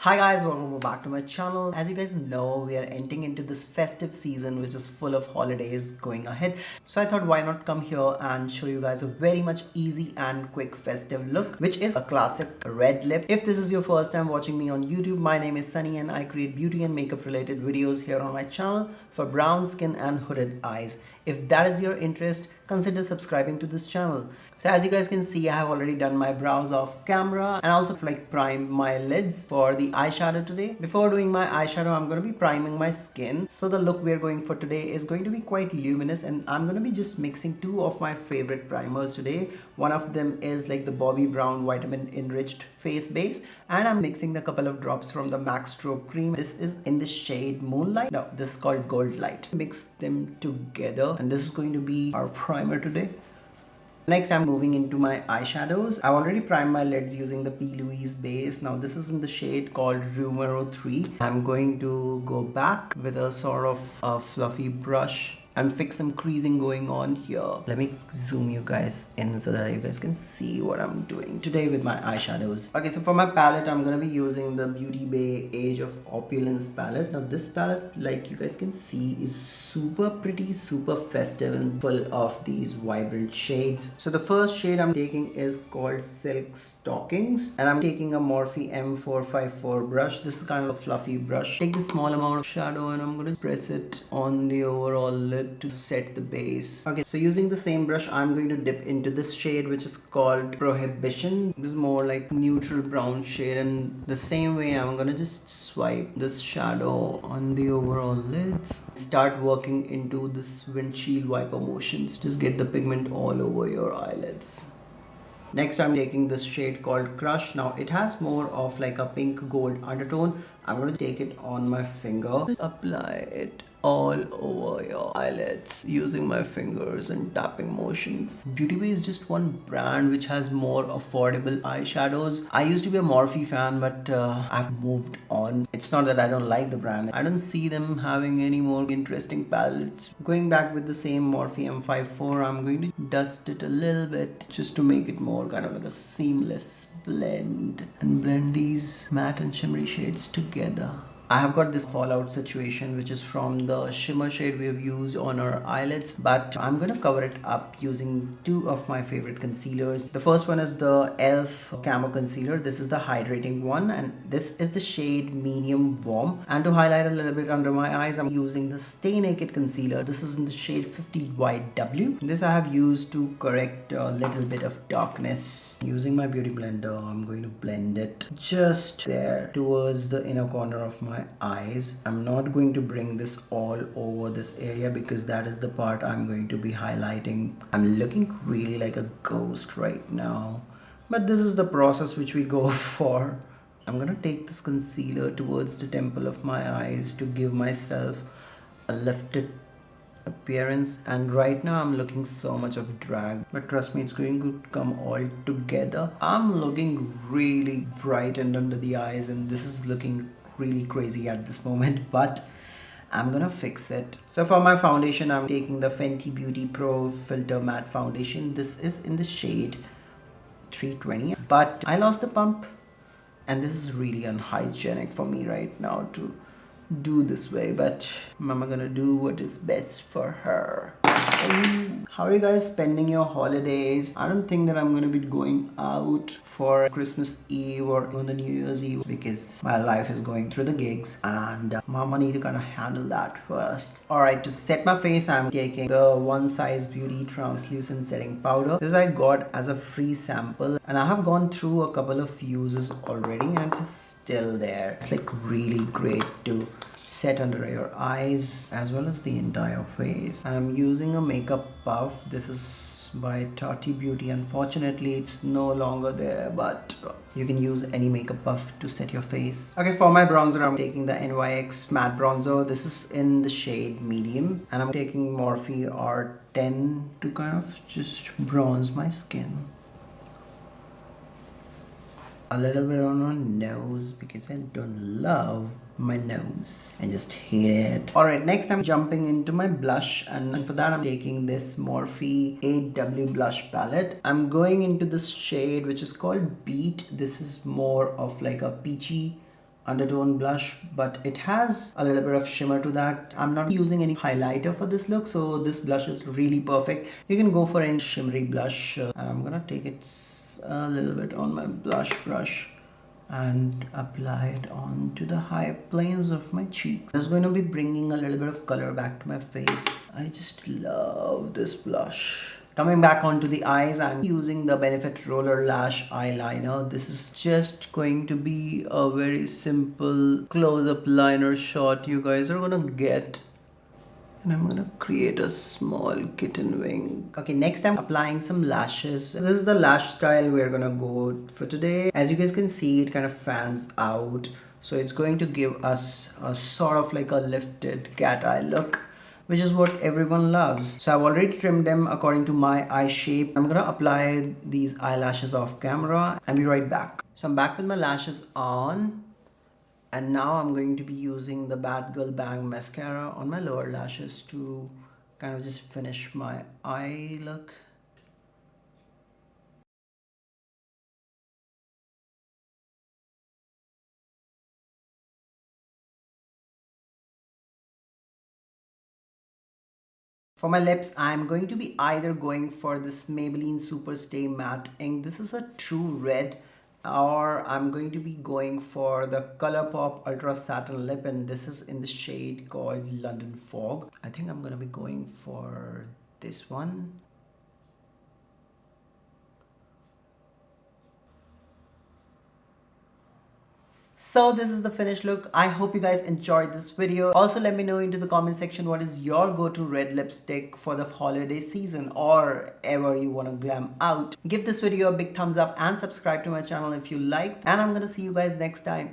Hi guys, welcome back to my channel. As you guys know, we are entering into this festive season which is full of holidays going ahead. So I thought why not come here and show you guys a very much easy and quick festive look, which is a classic red lip. If this is your first time watching me on YouTube, my name is Sunny and I create beauty and makeup related videos here on my channel for brown skin and hooded eyes. If that is your interest, consider subscribing to this channel. So as you guys can see, I have already done my brows off camera and also primed my lids for the eyeshadow today. Before doing my eyeshadow, I'm going to be priming my skin. So the look we're going for today is going to be quite luminous, and I'm going to be just mixing two of my favorite primers today. One of them is like the Bobbi Brown vitamin enriched face base, and I'm mixing a couple of drops from the MAC Strobe cream. This is in the shade Moonlight. No, this is called Gold Light. Mix them together and this is going to be our primer today. Next, I'm moving into my eyeshadows. I've already primed my lids using the P. Louise base. Now this is in the shade called Numero 3. I'm going to go back with a sort of a fluffy brush and fix some creasing going on here. Let me zoom you guys in so that you guys can see what I'm doing today with my eyeshadows. Okay, so for my palette, I'm gonna be using the Beauty Bay Age of Opulence palette. Now this palette, like you guys can see, is super pretty, super festive and full of these vibrant shades. So the first shade I'm taking is called Silk Stockings, and I'm taking a Morphe M454 brush. This is kind of a fluffy brush. Take a small amount of shadow and I'm gonna press it on the overall lid to set the base. Okay, so using the same brush, I'm going to dip into this shade which is called Prohibition. This is more like neutral brown shade, and the same way I'm gonna just swipe this shadow on the overall lids. Start working into this windshield wiper motions. Just get the pigment all over your eyelids. Next, I'm taking this shade called Crush. Now it has more of like a pink gold undertone. I'm going to take it on my finger, apply it all over your eyelids using my fingers and tapping motions. Beauty Bay is just one brand which has more affordable eyeshadows. I used to be a Morphe fan, but I've moved on. It's not that I don't like the brand. I don't see them having any more interesting palettes. Going back with the same Morphe M54, I'm going to dust it a little bit just to make it more kind of like a seamless blend and blend these matte and shimmery shades together. I have got this fallout situation which is from the shimmer shade we have used on our eyelids, but I'm gonna cover it up using two of my favorite concealers. The first one is the e.l.f. Camo Concealer. This is the hydrating one, and this is the shade Medium Warm. And to highlight a little bit under my eyes, I'm using the Stay Naked Concealer. This is in the shade 50YW. This I have used to correct a little bit of darkness. Using my beauty blender, I'm going to blend it just there towards the inner corner of my eyes. I'm not going to bring this all over this area because that is the part I'm going to be highlighting. I'm looking really like a ghost right now, but this is the process which we go for. I'm gonna take this concealer towards the temple of my eyes to give myself a lifted appearance, and right now I'm looking so much of drag, but trust me, it's going to come all together. I'm looking really bright and under the eyes, and this is looking really crazy at this moment, but I'm gonna fix it. So for my foundation, I'm taking the Fenty Beauty Pro Filter Matte Foundation. This is in the shade 320, but I lost the pump, and this is really unhygienic for me right now to do this way, but mama gonna do what is best for her. How are you guys spending your holidays? I don't think that I'm gonna be going out for Christmas Eve or on the New Year's Eve because my life is going through the gigs, and mama need to kind of handle that first. Alright, to set my face, I'm taking the One Size Beauty Translucent Setting Powder. This I got as a free sample, and I have gone through a couple of uses already and it is still there. It's like really great to set under your eyes as well as the entire face. And I'm using a makeup puff. This is by Tati Beauty. Unfortunately, it's no longer there, but you can use any makeup puff to set your face. Okay, for my bronzer, I'm taking the NYX matte bronzer. This is in the shade Medium, and I'm taking Morphe R10 to kind of just bronze my skin. A little bit on my nose because I don't love my nose. I just hate it. Alright, next I'm jumping into my blush, and for that I'm taking this Morphe 8W blush palette. I'm going into this shade which is called Beat. This is more of like a peachy undertone blush, but it has a little bit of shimmer to that. I'm not using any highlighter for this look, so this blush is really perfect. You can go for any shimmery blush, and I'm gonna take it a little bit on my blush brush and apply it onto the high planes of my cheek. This is going to be bringing a little bit of color back to my face. I just love this blush. Coming back onto the eyes, I'm using the Benefit Roller Lash Eyeliner. This is just going to be a very simple close-up liner shot you guys are gonna get. And I'm gonna create a small kitten wing. Okay, next I'm applying some lashes. This is the lash style we're gonna go for today. As you guys can see, it kind of fans out. So it's going to give us a sort of like a lifted cat eye look, which is what everyone loves. So I've already trimmed them according to my eye shape. I'm gonna apply these eyelashes off camera and be right back. So I'm back with my lashes on. And now I'm going to be using the Bad Girl Bang mascara on my lower lashes to kind of just finish my eye look. For my lips, I'm going to be either going for this Maybelline Super Stay Matte Ink. This is a true red. Or I'm going to be going for the ColourPop Ultra Satin Lip, and this is in the shade called London Fog. I think I'm going to be going for this one. So this is the finished look. I hope you guys enjoyed this video. Also, let me know into the comment section what is your go-to red lipstick for the holiday season or ever you want to glam out. Give this video a big thumbs up and subscribe to my channel if you liked. And I'm gonna see you guys next time.